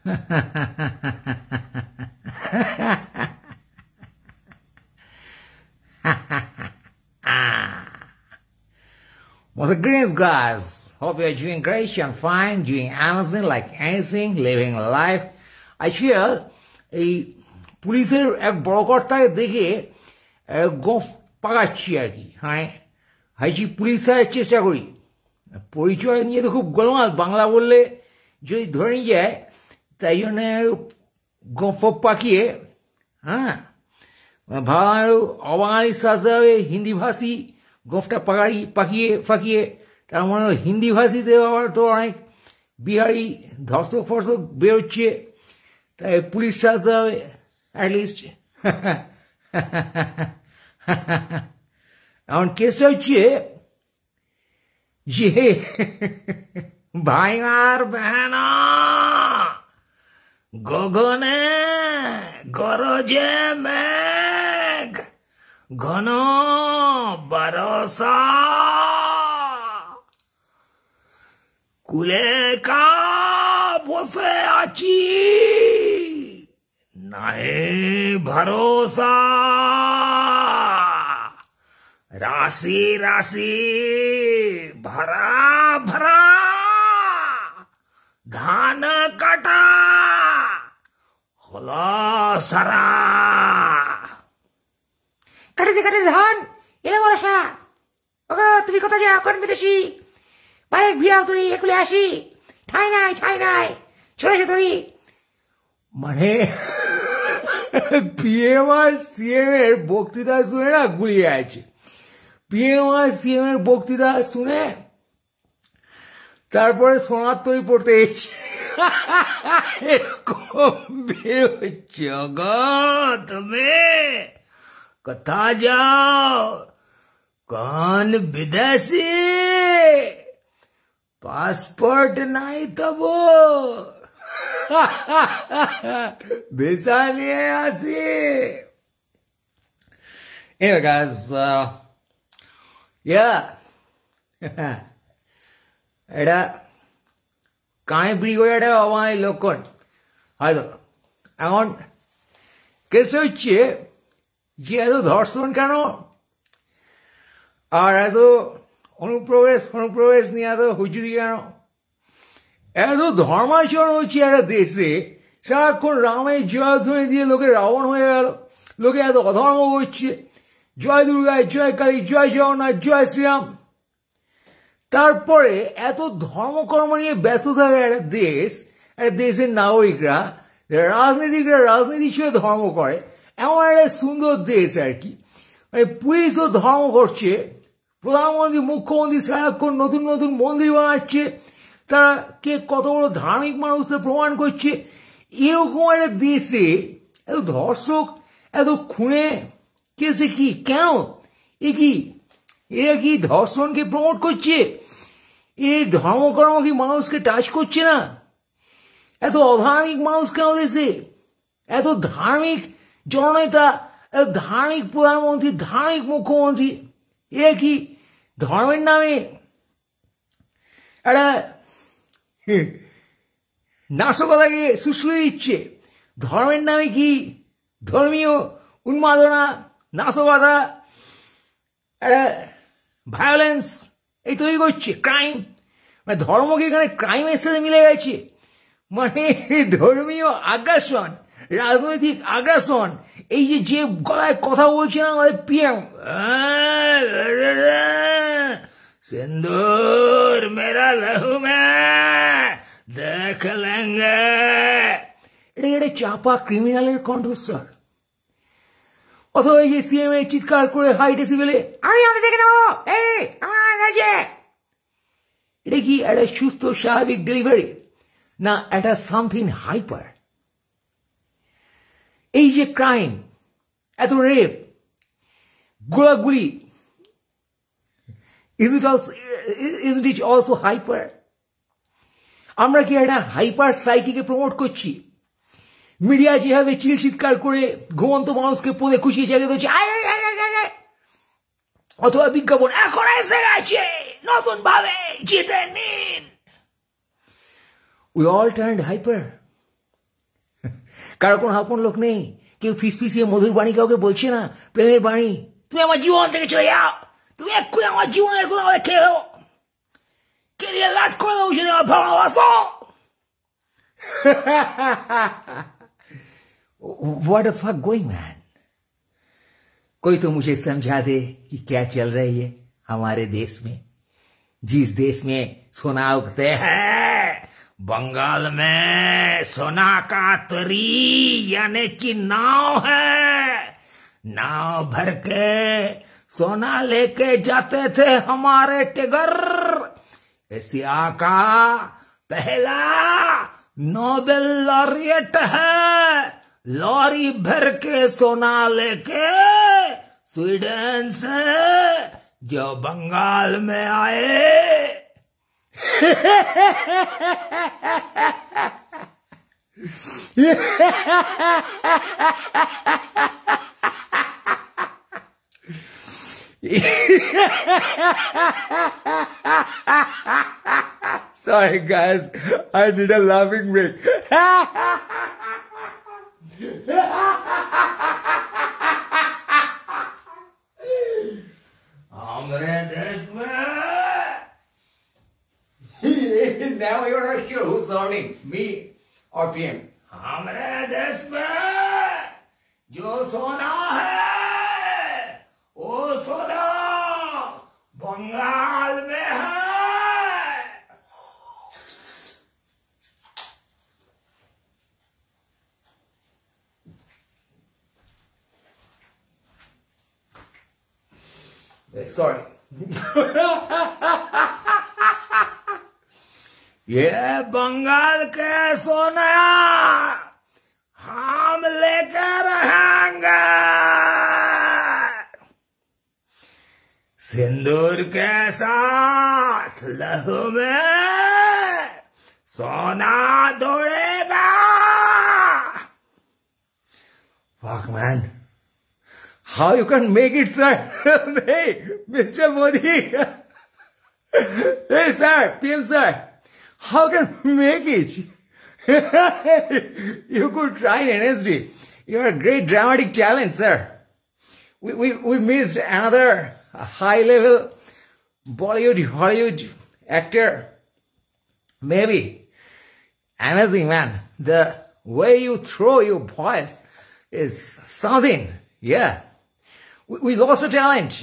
What's the greens, guys? Hope you're doing great and fine, doing amazing like anything, living life. I feel এই পুলিশের এক বড় কর্তাকে দেখে গোফ পাকাচ্ছি আর কি। হ্যাঁ, হাইছি পুলিশ হওয়ার চেষ্টা করি। পরিচয় নিয়ে তো খুব গোলমাল, বাংলা বললে যদি ধরে নিয়ে যায়, তাই জন্য গোফ পাকিয়ে, হ্যাঁ, ভালো অবাঙালির সাথে হবে হিন্দি ভাষী গোফটা পাকিয়ে তার মানে হিন্দি ভাষীতে আবার তো অনেক বিহারি ধর্ষক ফর্ষক বেরোচ্ছে, তাই পুলিশ সাজতে হবে অ্যাটলিস্ট। এখন কেসটা হচ্ছে যে ভাইমার বেহানা গগনে গরজে মেঘ ঘন বরসা কুলে কা বসে আছি নাই ভরসা রাশি রাশি ভরা ভরা ধান কাটা হলো সারা। কাটে ধান এলে বরসা। ওগো তুমি কোথায় যাও? কোন বিদেশি? বাইক ভিড়াও তুই, এগুলো আসি। ঠাই নাই চলেছে তুই। মানে পিএম আর সিএম এর বক্তৃতা শুনে না গুলিয়ে আছে। পিএম আর সিএম এর বক্তৃতা শুনে তারপরে সোনার তৈরি পড়তে এসেছে। এরকম বেরোচ্ছ গো তুমি, কোথা যাও? কোন বিদেশি? পাসপোর্ট নাই তবু ভিসা নিয়ে আসি। Anyway, guys, yeah, এটা কানে বিড়ি করে একটা অবাঙালি লক্ষণ হয়তো। এখন কেস হচ্ছে যে এত ধর্ষণ কেন আর এত অনুপ্রবেশ নিয়ে এত হুজুরি কেন? এত ধর্মাচরণ হচ্ছে একটা দেশে, সারাক্ষণ রামের জয়ধ্বনি দিয়ে লোকে রাবণ হয়ে গেল, লোকে এত অধর্ম করছে, জয় দুর্গা, জয় কালী, জয় জগন্নাথ, জয় শ্রীরাম। তারপরে এত ধর্মকর্ম নিয়ে ব্যস্ত থাকে একটা দেশের নাগরিকরা, রাজনীতিকরা রাজনীতি ছেড়ে ধর্ম করে, এমন একটা সুন্দর দেশ আর কি। মানে পুলিশও ধর্ম করছে, প্রধানমন্ত্রী মুখ্যমন্ত্রী সারাক্ষণ নতুন নতুন মন্দির বানাচ্ছে, তারা কে কত বড় ধার্মিক মানুষ তা প্রমাণ করছে। এরকম একটা দেশে এত ধর্ষক, এত খুনে কেসে কি কেন? এরা কি ধর্ষণকে প্রমোট করছে? এই ধর্মকর্ম কি মানুষকে টাচ করছে না? এত অধার্মিক মানুষ কেন দেশে? এত ধার্মিক জননেতা, এত ধার্মিক প্রধানমন্ত্রী, ধার্মিক মুখ্যমন্ত্রী, এরা কি ধর্মের নামে একটা নাশকতাকে সুশ্রী দিচ্ছে? ধর্মের নামে কি ধর্মীয় উন্মাদনা, নাশকতা, ভায়োলেন্স এই তৈরি করছে, ক্রাইম। মানে ধর্মকে এখানে ক্রাইমের সাথে মিলে গেছে। মানে ধর্মীয় আগ্রাসন, রাজনৈতিক আগ্রাসন, এই যে গলায় কথা বলছে না আমাদের পিএম, সিন্দুর মেরা লহু মে দেখ লেঙ্গে, এটা চাপা ক্রিমিনালের কণ্ঠস্বর। অথবা এই যে সিএম এর চিৎকার করে হাই ডেসিবেলে আমি দেখে নেবো, এটা কি একটা সুস্থ স্বাভাবিক ডেলিভারি না একটা সামথিং হাইপার? এই যে ক্রাইম, এত রেপ, গোলাগুলি, isn't it also hyper? আমরা কি একটা হাইপার সাইকিকে প্রমোট করছি? মিডিয়া যেভাবে চিৎকার করে ঘুমন্ত মানুষকে পদে খুশিয়ে জায়গা দিচ্ছে, অথবা বিজ্ঞাপন এখন এসে গেছে নতুন ভাবে জিতে নিন, we all turned hyper. কারো কোনো আপন লোক নেই, কেউ ফিসফিসিয়ে মধুর বাণী কাউকে বলছে না, প্রেমের বাণী। তুমি আমার জীবন থেকে চলে যাও, তুমি এক্ষুনি আমার জীবনে এসে আমাদের খেয়ে কেরিয়ার লাট করে দেবো, সেটা আমার ভালোবাসো। What the fuck going man? कोई तो मुझे समझा दे कि क्या चल रही है हमारे देश में, जिस देश में सोना उगते हैं। बंगाल में सोना का तरी यानी कि नाव है, नाव भर के सोना लेके जाते थे हमारे टिगर। एशिया का पहला नोबेल लॉरिएट है, लॉरी भर के सोना लेके स्वीडन से जो बंगाल में आए। Sorry guys, I need a laughing break. हमरे देश में now you're not sure who's sounding, me or PM. हमरे देश में जो सोना है वो सोना बंगाल में है। Sorry. ये बंगाल के सोना हम लेकर रहेंगे, सिंदूर के साथ लहू में सोना दौड़ेगा। Fuck man, how you can make it, sir? Hey, Mr. Modi. Hey, sir, PM sir, how can you make it? You could try in NSD. You're a great dramatic talent, sir. We missed another high-level Bollywood, Hollywood actor. Maybe. Amazing, man. The way you throw your voice is something. Yeah. We lost a talent.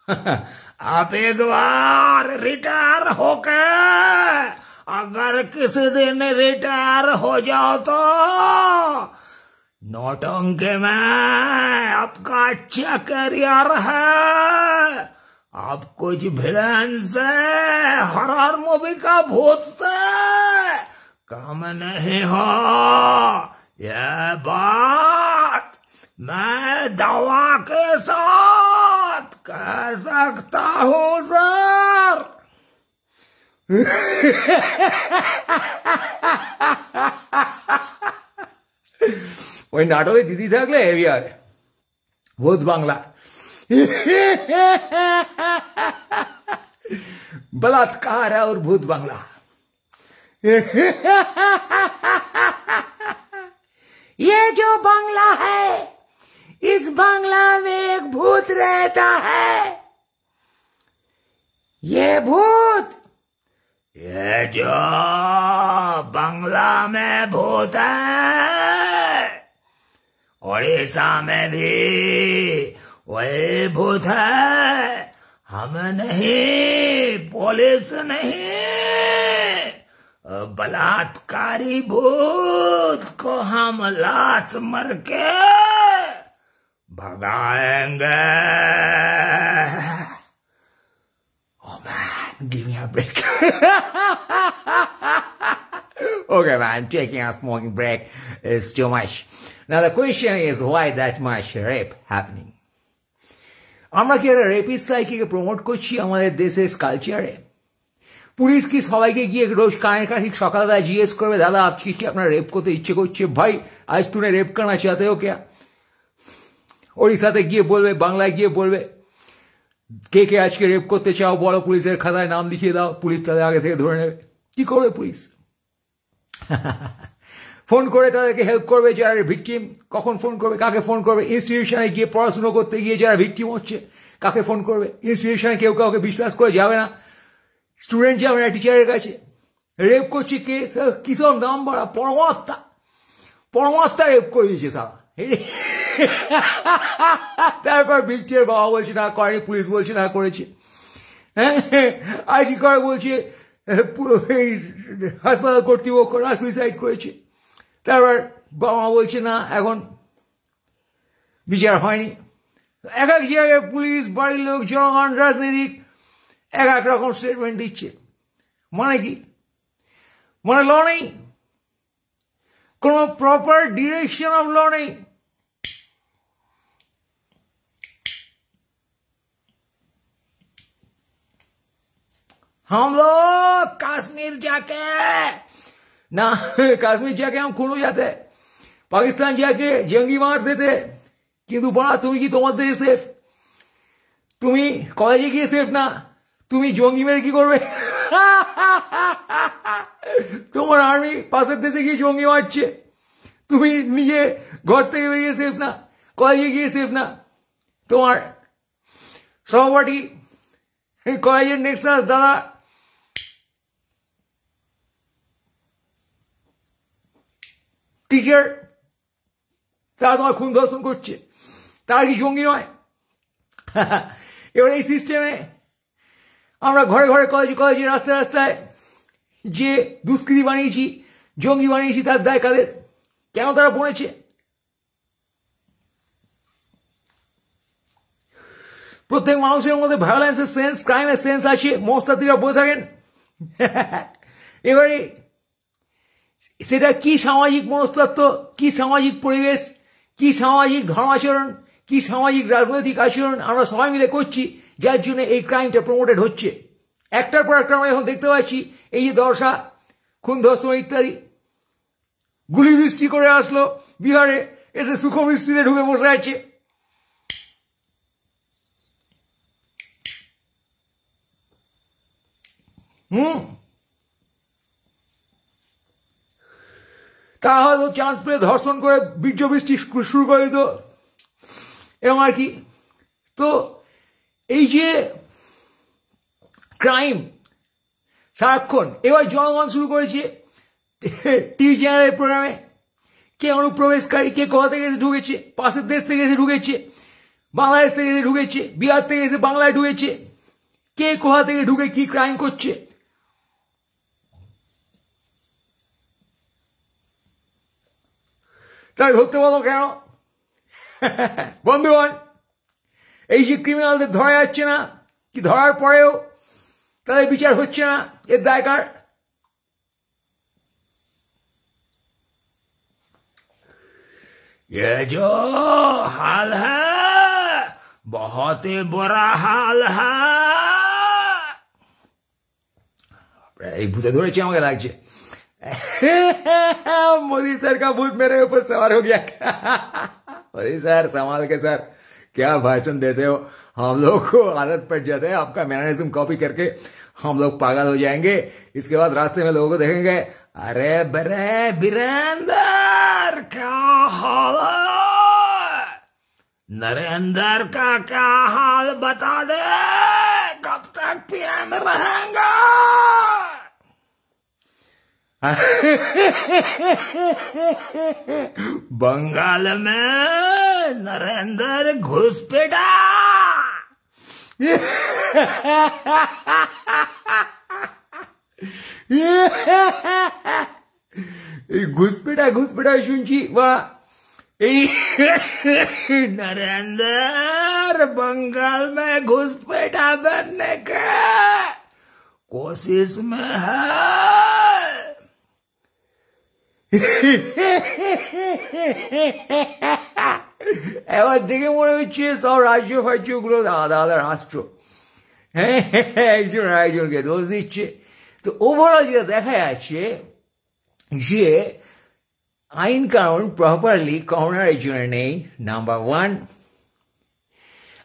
आप एक बार retire होकर अगर किसी दिन retire हो जाओ तो नौटंकी में आपका अच्छा करियर है। आप कुछ विलन से, हॉरर मूवी का भूत से कम नहीं हो, यह बात मैं दवा के साथ कह सकता हूँ सर। ওই নাটকে দিদি থাকলে হেভিয়ার ভূত বাংলা बलात्कार और भूत बांग्ला। ये जो बांग्ला है, इस बांग्ला में एक भूत रहता है। ये भूत, ये जो बांग्ला में भूत है, उड़ीसा में भी वही भूत है। हम नहीं, पुलिस नहीं, बलात्कारी भूत को हम लात मर के भगाएंगे। Oh man, give me a break. Okay man, taking a smoking break is too much. Now the question is, why that much rape happening? আমরা কি একটা রেপিস্ট সাইকিকে প্রমোট করছি আমাদের দেশের কালচারে? পুলিশ কি সবাইকে গিয়ে রোজ কানের কাছে সকালবেলা জিজ্ঞেস করবে, দাদা আজকে কি আপনার রেপ করতে ইচ্ছে করছে? ভাই আজ তুনে রেপ করনা চাতে হো क्या? ওড়িশাতে গিয়ে বলবে, বাংলায় গিয়ে বলবে, কে কে আজকে রেপ করতে চাও বলো, পুলিশের খাতায় নাম লিখিয়ে দাও, পুলিশ তাদের আগে থেকে ধরে নেবে। কি করবে পুলিশ? ফোন করে তাদেরকে হেল্প করবে যারা ভিকটিম, কখন ফোন করবে, কাকে ফোন করবে, ইনস্টিটিউশনে গিয়ে পড়াশুনো করতে গিয়ে যারা ভিকটিম হচ্ছে কাকে ফোন করবে, ইনস্টিটিউশনে কেউ কাউকে বিশ্বাস করে যাবে না, স্টুডেন্ট যাবে না টিচারের কাছে, রেপ করছে কে, কিসব নাম বলা, পরমাত্মা রেপ করে দিয়েছে সারা। তারপর ভিকটিমের বাবা বলছে না করেনি, পুলিশ বলছে না করেছে, হ্যাঁ আইটি করে বলছে হাসপাতাল কর্তৃপক্ষরা সুইসাইড করেছে, তারপর বাবা বলছে না এখন বিচার হয়নি। এক এক জায়গায় পুলিশ, বাড়ির লোক, জনগণ, রাজনীতিক এক এক রকম স্টেটমেন্ট দিচ্ছে। মানে কি? মানে ল নেই, কোনো প্রপার ডিরেকশন অফ ল নেই। हम लोग कश्मीर जाके ना, कश्मीर जाके हम खून हो जाते, पाकिस्तान जाके जंगी मार देते, किंतु बड़ा तुम्हें की तुम्हारे देश सेफ, तुम्हें कॉलेजे गए सेफ ना, तुम्हें जंगी मेरे की करबे, तुम्हार आर्मी पासेर देशे गিয়ে জঙ্গি মারছে, তুমি নিজে ঘর থেকে বেরিয়ে সেফ না, কলেজে গিয়ে সেফ না, তোমার সহপাঠী কলেজের নেক্সাস দাদা টিচার তারা তোমার খুন ধর্ষণ করছে, তারা কি জঙ্গি নয়? এবার এই সিস্টেমে আমরা ঘরে ঘরে, কলেজে কলেজে, রাস্তায় রাস্তায় যে দুষ্কৃতি বানিয়েছি, জঙ্গি বানিয়েছি, তার দায় কাদের? কেন তারা বলেছে? প্রত্যেক মানুষের মধ্যে ভায়োলেন্সের সেন্স, ক্রাইমের সেন্স আছে, মোস্তাদিরা বলে থাকেন। এবারে সেটা কি সামাজিক মনস্তত্ত্ব, কি সামাজিক পরিবেশ, কি সামাজিক ধর্মাচরণ, কি সামাজিক রাজনৈতিক আচরণ আমরা সবাই মিলে করছি, যার জন্য এই ক্রাইমটা প্রমোটেড হচ্ছে। একটার পর একটা আমরা এখন দেখতে পাচ্ছি, এই যে দর্শা, খুন ধর্ষণ ইত্যাদি। গুলি বৃষ্টি করে আসলো বিহারে, এসে সুখ বৃষ্টিতে ঢুকে বসে আছে। তারা হয়তো চান্স পেয়ে ধর্ষণ করে বীর্য বৃষ্টি শুরু করে দিত এবং আর কি। তো এই যে ক্রাইম সারাক্ষণ, এবার জনগণ শুরু করেছে টিভি চ্যানেলের প্রোগ্রামে কে অনুপ্রবেশকারী, কে কোথা থেকে এসে ঢুকেছে, পাশের দেশ থেকে এসে ঢুকেছে, বাংলাদেশ থেকে এসে ঢুকেছে, বিহার থেকে এসে বাংলায় ঢুকেছে, কে কোথা থেকে ঢুকে কি ক্রাইম করছে। তাই ধরতে বলো কেন? বন্ধুগণ, এই যে ক্রিমিনালদের ধরা যাচ্ছে না, কি ধরার পরেও তাদের বিচার হচ্ছে না, এর দায় কার? ये जो हाल है बहुत ही बुरा हाल है। এই ভূতে ধরেছে আমাকে লাগছে, मोदी सर का भूत मेरे ऊपर सवार हो गया। मोदी सर संभाल के सर, क्या भाषण देते हो, हम लोग को आदत पड़ जाते है आपका मैनरिज्म कॉपी करके, हम लोग पागल हो जाएंगे। इसके बाद रास्ते में लोगों को देखेंगे, अरे बरे बीरेंद्र क्या हाल है, नरेंद्र का क्या हाल बता दे, कब तक पीएम रहेंगे। बंगाल में नरेंद्र घुसपैठा। घुसपैठा শুনছি বা এই नरेंद्र बंगाल में घुसपैठा बनने का कोशिश में है। এবার দেখে মনে হচ্ছে সব রাজ্য ফাজ্যগুলো আলাদা আলাদা রাষ্ট্র, হ্যাঁ একজন আরেকজনকে দোষ দিচ্ছে। তো ওভারঅল যেটা দেখা যাচ্ছে যে আইন কানুন প্রপারলি করার জন্য নেই, নাম্বার ওয়ান।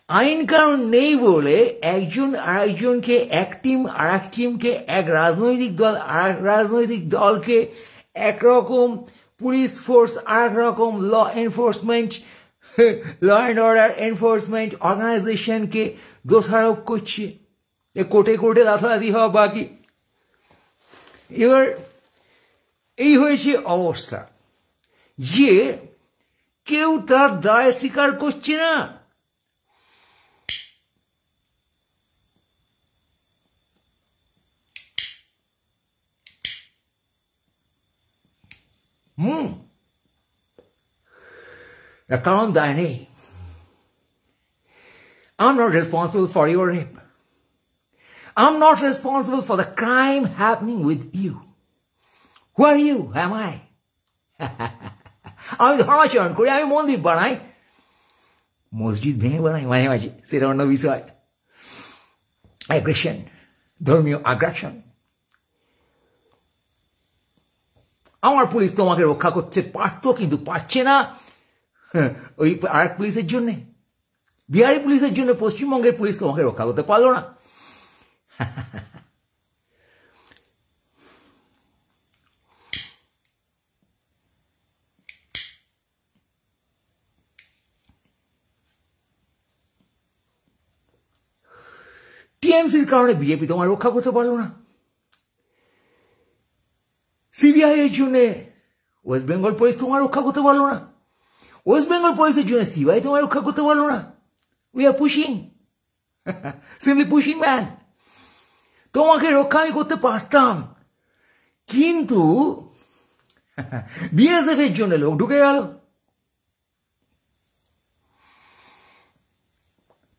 আইন কানুন নেই বলে একজন আরেকজনকে, এক টিম আর এক টিমকে, এক রাজনৈতিক দল আর এক রাজনৈতিক দলকে একরকম পুলিশ ফোর্স আর এক রকম, law enforcement, law and order enforcement অর্গানাইজেশনকে দোষারোপ করছে, কোর্টে কোর্টে লাথালাথি হওয়া বাকি। এবার এই হয়েছে অবস্থা যে কেউ তার দায় স্বীকার করছে না। কারণ দায় নেই। I'm not responsible for your rape. I'm not responsible for the crime happening with you. Who are you? Who am I? আমি ধর্মাচরণ করি, আমি মন্দির বানাই, মসজিদ ভেঙে বানাই মাঝে মাঝে, সেটা অন্য বিষয়। অ্যাগ্রেশন, ধর্মীয় আগ্রাসন। আমার পুলিশ তোমাকে রক্ষা করতে পারতো, কিন্তু পারছে না ওই আরেক পুলিশের জন্য, বিহারি পুলিশের জন্য পশ্চিমবঙ্গের পুলিশ তোমাকে রক্ষা করতে পারলো না। টিএমসির কারণে বিজেপি তোমার রক্ষা করতে পারলো না। সিবিআই এর জন্য ওয়েস্ট বেঙ্গল পুলিশ তোমার রক্ষা করতে পারলো না। ওয়েস্ট বেঙ্গল পুলিশের জন্য সিবিআই তোমার রক্ষা করতে পারলো না। We are pushing, simply pushing man. তোমাকে রক্ষা আমি করতে পারতাম, কিন্তু বিএসএফ এর জন্য লোক ঢুকে গেল।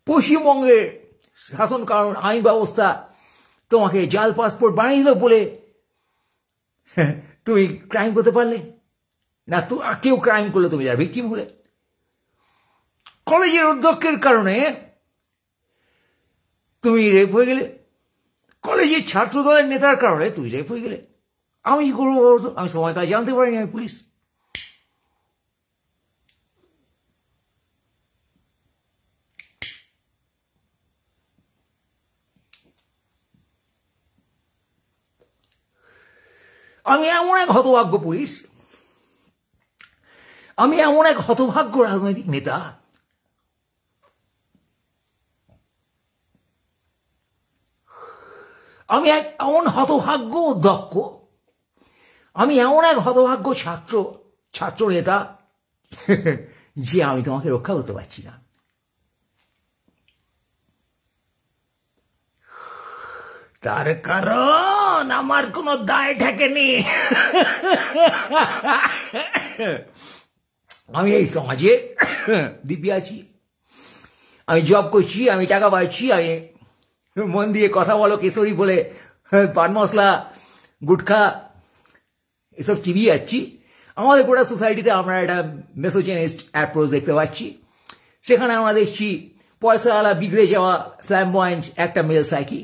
পশ্চিমবঙ্গের শাসন কারণ আইন ব্যবস্থা তোমাকে জাল পাসপোর্ট বানিয়ে দিল বলে তুমি ক্রাইম করতে পারলে না। কেউ ক্রাইম করলে তুমি যার ভিকটিম হলে। কলেজের অধ্যক্ষের কারণে তুমি রেপ হয়ে গেলে, কলেজের ছাত্র দলের নেতার কারণে তুমি রেপ হয়ে গেলে। আমি কি করবো? আমি সময় কাজ জানতে পারিনি, আমি পুলিশ। আমি এমন এক হতভাগ্য পুলিশ, আমি এমন এক হতভাগ্য রাজনৈতিক নেতা, আমি এক এমন হতভাগ্য অধ্যক্ষ, আমি এমন এক হতভাগ্য ছাত্র নেতা যে আমি তোমাকে রক্ষা করতে পারছি না। তার কারণ আমার কোনো দায় ঠেকেনি। আমি এই সমাজে দিব্যি আছি, আমি জব করছি, আমি টাকা পাচ্ছি, আমি মন দিয়ে কথা বলো কেশরী বলে পান মশলা গুটখা এসব চিবিয়ে যাচ্ছি। আমাদের গোটা সোসাইটিতে আমরা একটা মেসোজেনিস্ট অ্যাপ্রোচ দেখতে পাচ্ছি। সেখানে আমরা দেখছি পয়সাওয়ালা বিগড়ে যাওয়া ফ্ল্যামবয়েন্ট একটা মেল সাইকি,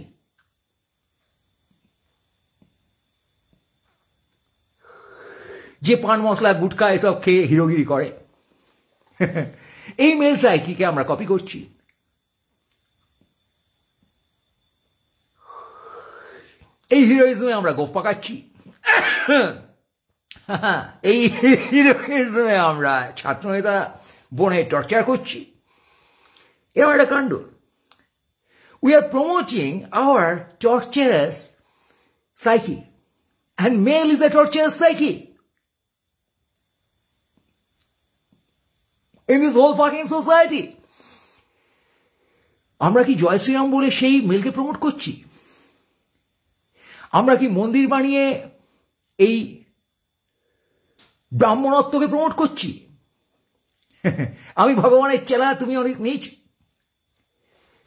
যে পান মশলা গুটকা এসব খেয়ে হিরোগিরি করে। এই মেল সাইকিকে আমরা কপি করছি। এই হিরোইজমে আমরা গোফ পাকাচ্ছি। এই হিরোইজমে আমরা ছাত্রনেতা বোনের টর্চার করছি। এবার একটা কাণ্ড। We are promoting our torturous psyche, and male is a torturous psyche in this whole fucking society. আমরা কি জয় শ্রীরাম বলে সেই মেলকে প্রমোট করছি? আমরা কি মন্দির বানিয়ে এই ব্রাহ্মণত্বকে প্রমোট করছি? আমি ভগবানের চেলা, তুমি অনেক নিচ,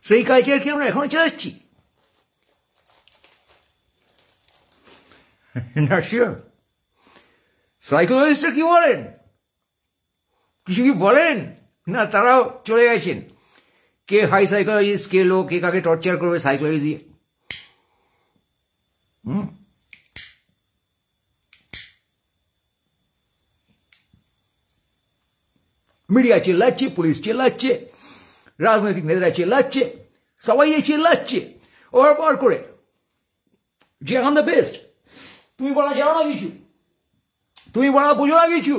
সেই কালচার কি আমরা এখনো চালাচ্ছি? Not sure. সাইকোলজিস্টরা কি বলেন? কিছু কি বলেন? না, তারাও চলে গেছেন। কে হাই সাইকোলজিস্ট, কে লোক, কে কাকে টর্চার করবে সাইকোলজি দিয়ে। মিডিয়া চিল্লাচ্ছে, পুলিশ চিল্লাচ্ছে, রাজনৈতিক নেতারা চিল্লাচ্ছে, সবাই চিল্লাচ্ছে ওভার করে যে আই এম দ্য বেস্ট। তুমি বলা জানো না কিছু, তুমি বড় বুঝো না কিছু।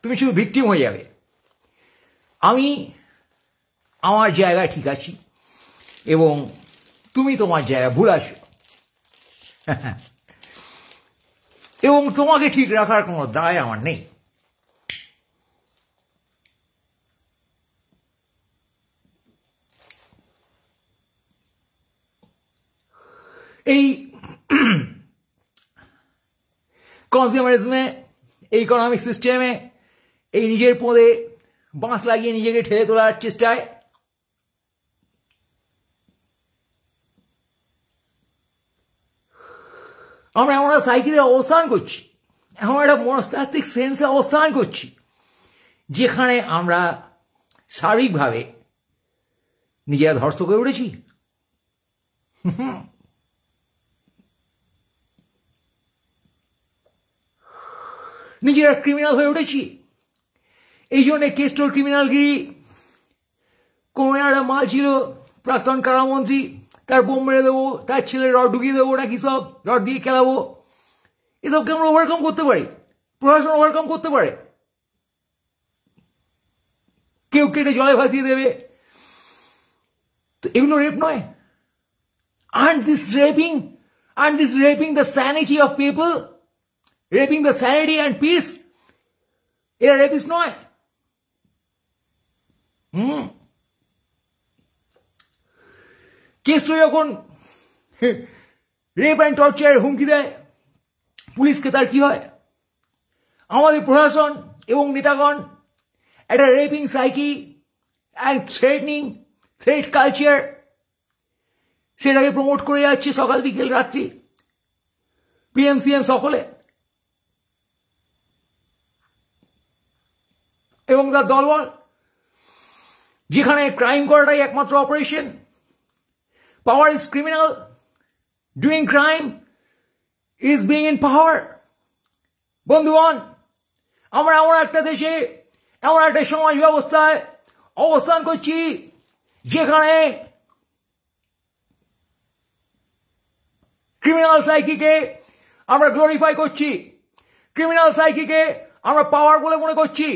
তুমি শুধু ভিকটিম হয়ে যাবে। আমি আমার জায়গায় ঠিক আছি এবং তুমি তোমার জায়গায় ভুল আছো, এবং তোমাকে ঠিক রাখার কোনো দায় আমার নেই। এই কনজিউমারিজমে, এই ইকোনমিক সিস্টেমে, এই নিজের পদে বাঁশ লাগিয়ে নিজেকে ঠেলে তোলার চেষ্টায় আমরা এমন একটা সাইকেলে অবস্থান করছি, এমন একটা মনস্তাত্ত্বিক সেন্সে অবস্থান করছি যেখানে আমরা শারীরিকভাবে নিজেরা ধর্ষক হয়ে উঠেছি। নিজেরা ক্রিমিনাল হয়ে উঠেছি। এই জন্যে কেস্টোর ক্রিমিনালগিরি, কোনো একটা মাল ছিল প্রাক্তন কারামন্ত্রী, তার বোম মেরে দেবো, তার ছেলে রড ঢুকিয়ে দেবো, নাকি সব রড দিয়ে খেলাবো, এসবকে আমরা ওভারকাম করতে পারি, প্রশাসন ওভারকাম করতে পারে। কেউ কেটে জলে ভাসিয়ে দেবে, তো এগুলো রেপ নয়? Aren't this raping the sanity of people? Raping the sanity and peace? এরা রেপিস্ট নয়? কেষ্ট যখন রেপ অ্যান্ড টর্চারের হুমকি দেয় পুলিশকে, তার কি হয়? আমাদের প্রশাসন এবং নেতাগণ একটা wrapping psyche and threat culture সেটাকে প্রমোট করে যাচ্ছে সকাল বিকেল রাত্রি, পিএমসিএম সকলে, এবং তার দলবল, যেখানে ক্রাইম করাটাই একমাত্র operation. Power is criminal, doing crime is being in পাওয়ার। বন্ধুগণ, আমরা এমন একটা দেশে, এমন একটা সমাজ ব্যবস্থায় অবস্থান করছি যেখানে ক্রিমিনাল সাইকিকে আমরা গ্লোরিফাই করছি, ক্রিমিনাল সাইকিকে আমরা পাওয়ার বলে মনে করছি,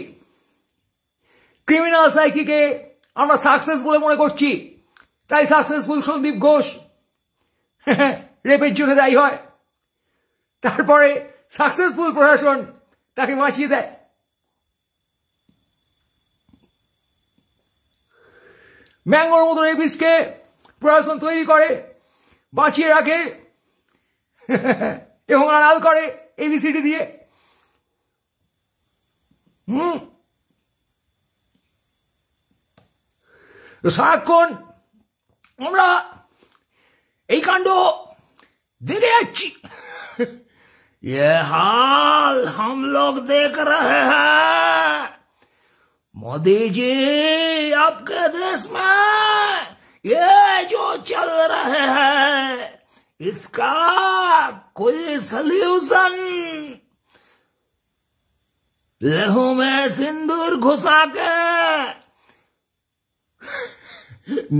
ক্রিমিনাল সাইকিকে আমরা সাকসেস বলে মনে করছি। তাই সাকসেসফুল সন্দীপ ঘোষ রেপের জন্য দায়ী হয়, তারপরে সাকসেসফুল প্রশাসন তাকে বাঁচিয়ে দেয়। ম্যাঙ্গোর মতো রেপিস্টকে প্রশাসন তৈরি করে, বাঁচিয়ে রাখে এবং আড়াল করে এবিসিডি দিয়ে। সারাক্ষণ আমরা এই কাণ্ড দেখে যাচ্ছি। ये हाल हम लोग देख रहे हैं। मोदी जी, आपके देश में ये जो चल रहे हैं इसका कोई सल्यूशन? लहू में सिंदूर घुसा के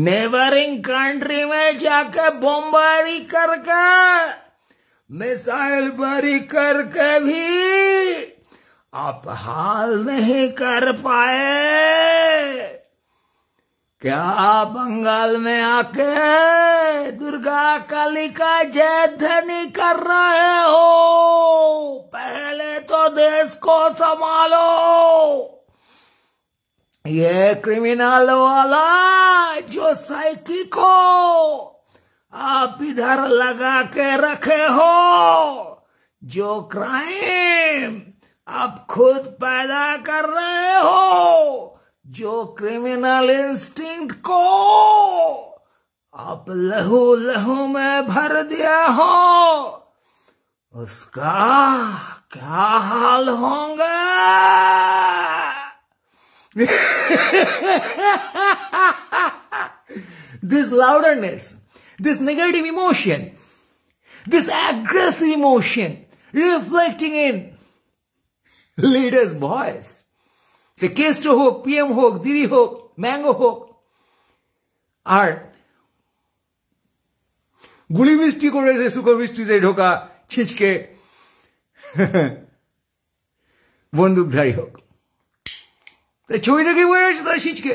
नेबरिंग कंट्री में जाके बमबारी करके, मिसाइल बारी करके भी आप हाल नहीं कर पाए। क्या बंगाल में आके दुर्गा काली का जय ध्वनि कर रहे हो? पहले तो देश को संभालो। ये क्रिमिनल वाला जो साइकी को आप इधर लगा के रखे हो, जो क्राइम आप खुद पैदा कर रहे हो, जो क्रिमिनल इंस्टिंक्ट को आप लहू लहू में भर दिया हो, उसका क्या हाल होंगे? This loudness, this negative emotion, this aggressive emotion reflecting in leaders' voice. সে কেস্টো হোক, পিএম হোক, দিদি হোক, ম্যাঙ্গো হোক, আর গুলি বৃষ্টি করে সুখো বৃষ্টিতে ঢোকা ছিঁচকে বন্দুকধারী হোক, ছবি থেকে বয়ে আসে তারা ছিঁচকে।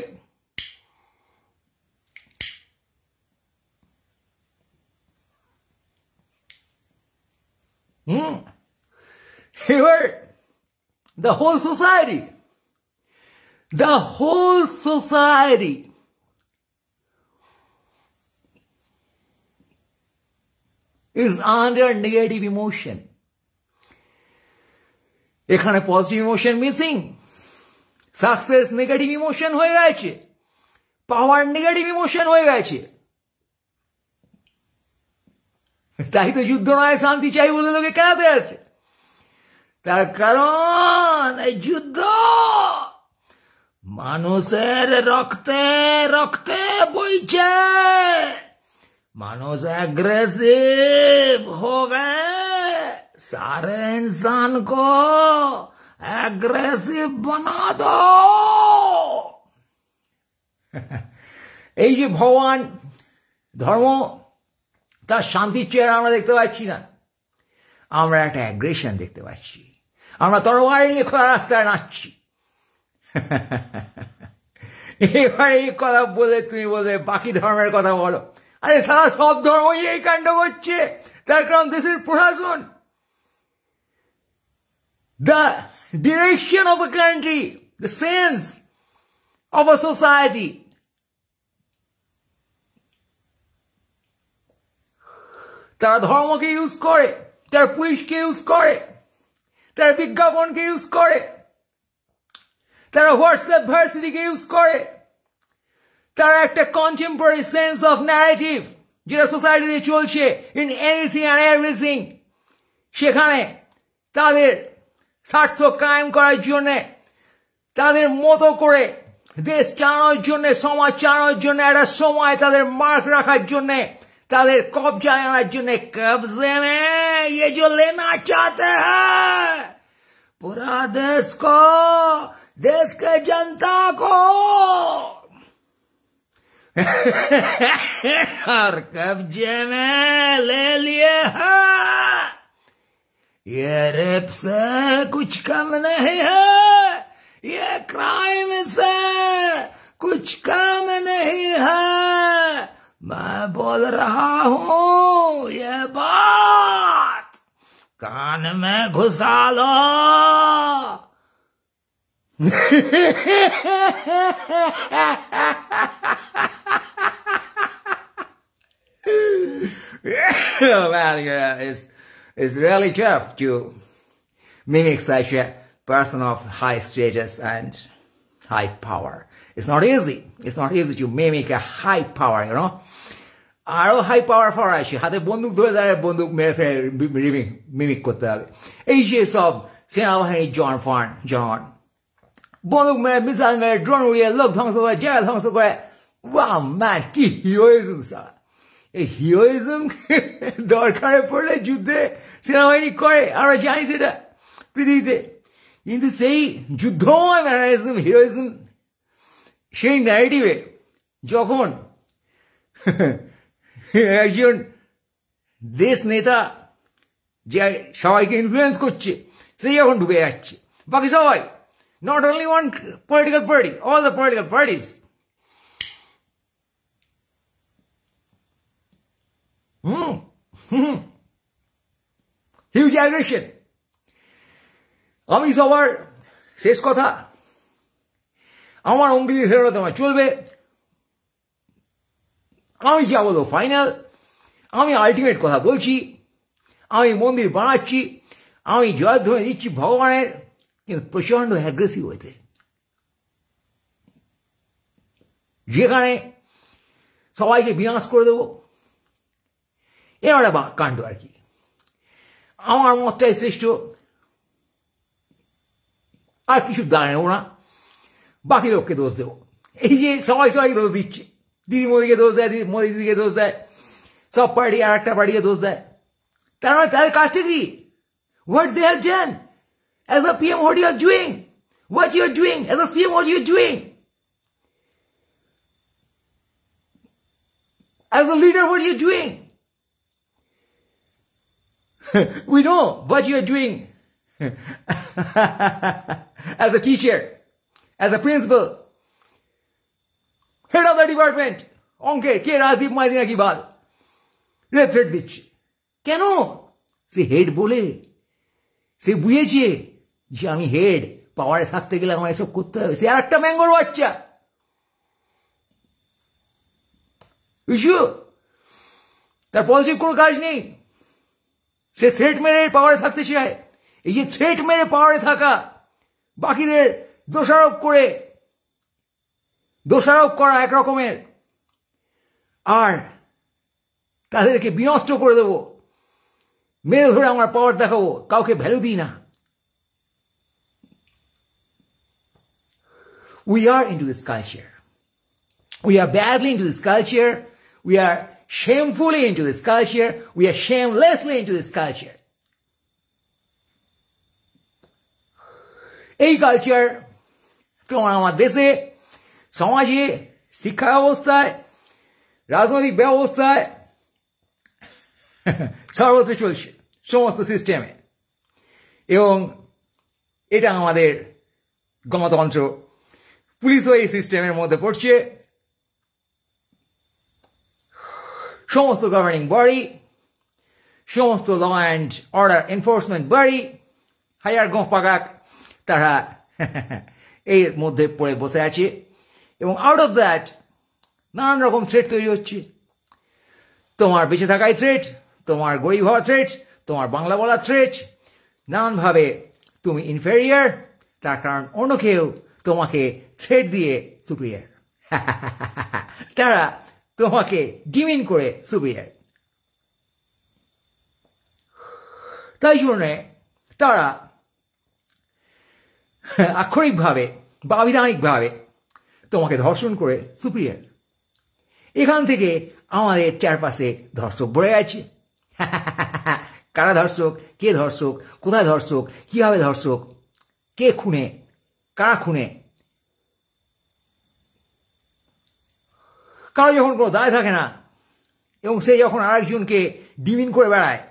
এবার the whole society is under negative emotion. এখানে positive emotion missing, success negative emotion হয়ে গেছে, পাওয়ার নেগেটিভ ইমোশন হয়ে গেছে। তাই তো যুদ্ধ নয় শান্তি চাই বলে লোকে কেনাতে আছে। তার কারণ এই যুদ্ধ মানুষের রক্তে রক্তে বইছে। মানুষ एग्रेसिव हो गए, सारे इंसान को एग्रेसिव बना दो। এই যে ভগবান ধর্ম তার শান্তির চেহারা আমরা দেখতে পাচ্ছি না, আমরা একটা অ্যাগ্রেশন দেখতে পাচ্ছি। আমরা তরবারি নিয়ে খোলা রাস্তায় নাচছি। এবার এই কথা বলে তুমি বলবে বাকি ধর্মের কথা বলো। আরে সারা সব ধর্মই এই কাণ্ড করছে। তার কারণ দেশের প্রশাসন, the direction of a country, the sense of a society, তারা ধর্মকে ইউজ করে, তারা পুলিশকে ইউজ করে, তারা বিজ্ঞাপনকে ইউজ করে, তারা হোয়াটসঅ্যাপ ভার্সিটিকে ইউজ করে, তারা একটা কন্টেম্পোরারি সেন্স অফ ন্যারেটিভ যেটা সোসাইটিতে চলছে ইন এনিথিং অ্যান্ড এভরিথিং, সেখানে তাদের স্বার্থ কায়েম করার জন্যে, তাদের মতো করে দেশ চালানোর জন্যে, সমাজ চালানোর জন্য, একটা সময় তাদের মার্ক রাখার জন্যে, তাদের কবজায় আনার জন্যে, কবজে মে ये जो लेना चाहते हैं पूरा देश को, देश के जनता को, और कब्जे में ले लिए हैं। ये रेप से कुछ कम नहीं है, ये क्राइम से कुछ कम नहीं है। मैं बोल रहा हूं ये बात, कान में घुसा लो। Man, yeah, it's really tough to mimic such a person of high status and high power. It's not easy. It's not easy to mimic a high power, you know. আরো হাই পাওয়ার ফর আসে, হাতে বন্দুক ধরে দাঁড়ায় বন্দুক মেরে ফেলে mimic করতে হবে। এই যে সব সেনাবাহিনীর জন বন্দুক মেরে, মিসাইল মেরে, ড্রোন উড়িয়ে লোক ধ্বংস করে, জায়গা ধ্বংস করে। ওয়াও ম্যান, কি হিরোইজম! স্যার এই হিরোইজম দরকারে পড়লে যুদ্ধে সেনাবাহিনী করে, আমরা জানি সেটা পৃথিবীতে। কিন্তু সেই যুদ্ধময় ম্যানারিজম, হিরোইজম, সেই ন্যারেটিভে যখন একজন দেশ নেতা যে সবাইকে ইনফ্লুয়েন্স করছে, সে যখন ঢুকে যাচ্ছে, বাকি সবাই, not only one political party, all the political parties, huge aggression. আমি সবার শেষ কথা, আমার অঙ্গিলি ফেরত তোমার চলবে। আমি যা বলবো ফাইনাল, আমি আলটিমেট কথা বলছি, আমি মন্দির বানাচ্ছি, আমি জয়ধ্বনি দিচ্ছি ভগবানের, কিন্তু প্রচন্ড অ্যাগ্রেসিভ হইতে, যেখানে সবাইকে বিনাশ করে দেবো, এবার কাণ্ড আর কি। আমার মতটাই শ্রেষ্ঠ, আর কিছু দাঁড়াবো না, বাকি লোককে দোষ দেবো। এই যে সবাইকে দোষ দিচ্ছে, দিদি মোদিকে দোষ দেয়, মোদি দিদিকে দোষ দেয়, সব পার্টি আর একটা পার্টিকে দোষ দেয়। তার মানে তাদের কাজটা কি? What they have done? As a PM, what you are doing? What you are doing? As a CM, what you are doing? As a leader, what you are doing? We know what you are doing as a teacher, as a principal, head of the department. অঙ্কের কে রাজদীপ মাইতি নাকি বাল rape threat দিচ্ছে কেন? সে head বলে সে বুঝেছে যে আমি head, পাওয়ারে থাকতে গেলে আমার এসব করতে হবে। সে আর একটা ম্যাঙ্গোর বাচ্চা, বুঝছো? তার পজিটিভ কোনো কাজ নেই। সে থ্রেট মেরে পাওয়ারে থাকতে চায়। এই যে থ্রেট মেরে পাওয়ারে থাকা, বাকিদের দোষারোপ করা এক রকমের, আর তাদেরকে বিনষ্ট করে দেবো, মেরে ধরে আমার পাওয়ার দেখাবো, কাউকে ভ্যালু দিই না। We are into this culture. We are badly into this culture. We are shamefully into this culture. We are shamelessly into this culture. এই কালচার তোমার আমার দেশে, সমাজে, শিক্ষা ব্যবস্থায়, রাজনৈতিক ব্যবস্থায় সর্বত্র চলছে, সমস্ত সিস্টেমে। এবং এটা আমাদের গণতন্ত্র, পুলিশও এই সিস্টেমের মধ্যে পড়ছে। সমস্ত গভর্নিং বডি, সমস্ত law and order enforcement body, higher গোঁ পাগাক, তারা এর মধ্যে পড়ে বসে আছে। এবং আউট অফ দ্যাট নানান রকম থ্রেট তৈরি হচ্ছে। তোমার বেঁচে থাকাই থ্রেট, তোমার গরিব হওয়া থ্রেট, তোমার বাংলা বলা থ্রেট, নানানভাবে তুমি ইনফেরিয়ার, তার কারণ অন্য কেউ তোমাকে থ্রেট দিয়ে সুপিরিয়ার, তারা তোমাকে ডিমিন করে সুপিরিয়ার। তাই জন্যে তারা আক্ষরিকভাবে বা আবিধানিকভাবে তোমাকে ধর্ষণ করে সুপিরিয়ার। এখান থেকে আমাদের চারপাশে ধর্ষক ভরে আছে। কারা ধর্ষক, কে ধর্ষক, কোথায় ধর্ষক, কিভাবে ধর্ষক, কে খুনে, কারা খুনে, কারো যখন কোনো দায় থাকে না এবং সে যখন আরেকজনকে ডিমিন করে বেড়ায়,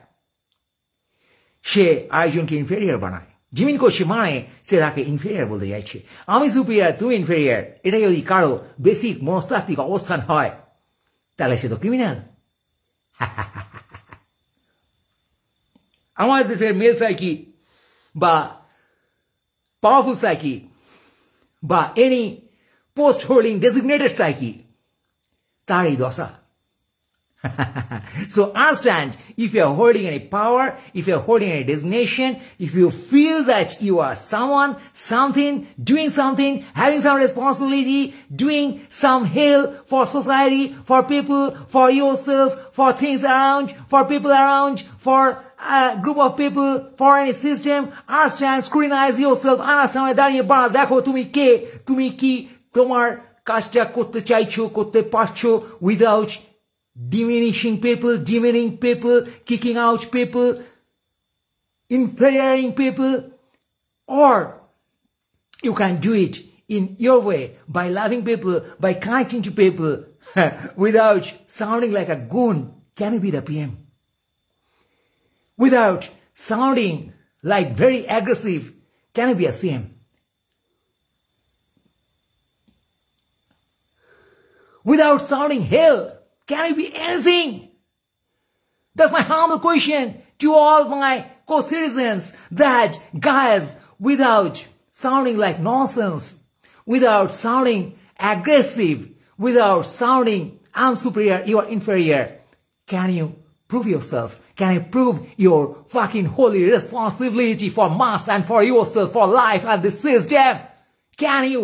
সে আরেকজনকে ইনফেরিয়ার বানায়। ডিমিন করছে মানে সে তাকে ইনফেরিয়ার বলতে চাইছে। আমি সুপিরিয়ার, তুমি ইনফেরিয়ার, এটা যদি কারো বেসিক মনস্তাত্ত্বিক অবস্থান হয়, তাহলে সে তো ক্রিমিনাল। আমাদের দেশের মেল সাইকি বা পাওয়ারফুল সাইকি বা any post holding designated psyche, তার এই দশা। So understand, if you are holding any power, if you are holding any designation, if you feel that you are someone, something, doing something, having some responsibility, doing some help for society, for people, for yourself, for things around, for people around, for a group of people, for any system, understand, scrutinize yourself, understand, দাঁড়িয়ে বাড়া দেখো তুমি কে, তুমি কি তোমার কাজটা করতে চাইছো, করতে পারছো, without diminishing people, demeaning people, kicking out people, inferior people, or you can do it in your way by loving people, by connecting to people without sounding like a goon. Can you be the PM? Without sounding like very aggressive, can you be a CM? Without sounding hell, can it be anything? That's my humble question to all my co-citizens, that guys, without sounding like nonsense, without sounding aggressive, without sounding I'm superior, you are inferior, can you prove yourself? Can you prove your fucking holy responsibility for mass and for yourself, for life and the system? Can you?